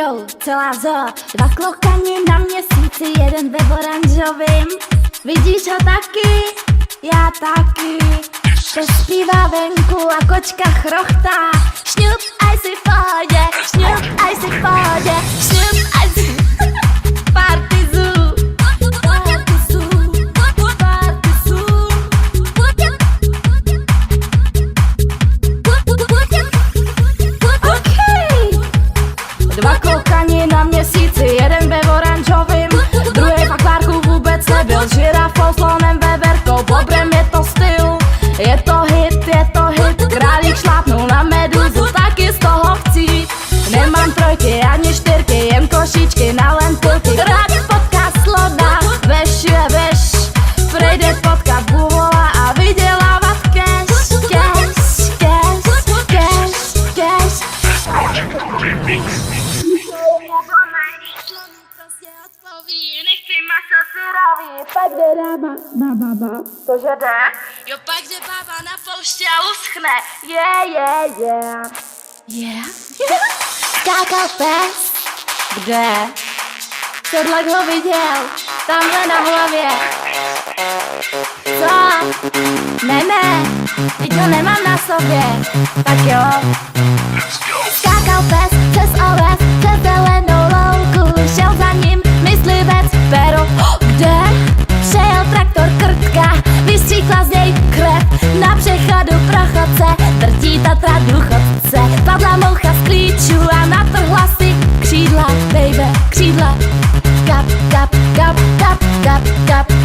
jdou celá zoo. Dva klokani na měsíci, jeden ve oranžovým. Vidíš ho taky? Já taky. To zpívá venku a kočka chrochtá. Šňup, aj si v pohodě, šňup, aj si v pohodě, šňup, aj si Party zoo, party zoo, party zoo. Okay. Dva klokani na měsíci, jeden ve oranžovým, druhý v akvárku vůbec nebyl. Žirafou, slonem, veverkou, bobrem je to styl. Je to hit, králík šlápnul na meduzu, taky z toho chci. Nemám trojky ani čtyřky, jen košičky na lentilky. Rád potká slona, veš, prejde potkat buvola a vydělávat cash. Nechci maso surový, pak jde baba. Cože jde? Jo, pak jde baba na pouště a uschne. Yeah. Skákal pes. Kde? Sedlak ho viděl, tamhle na hlavě. Co? Ne, teď ho nemám na sobě. Tak jo. Skákal pes přes oves, přes zelenou louku. Šel za ním myslivec, pero kde? Přejel traktor krtka, vystříkla z něj krev. Na přechodu pro chodce, drtí Tatra důchodce. Padla moucha z klíčů a natrhla si křídla, baby, křídla. Kap, kap, kap, kap, kap, kap.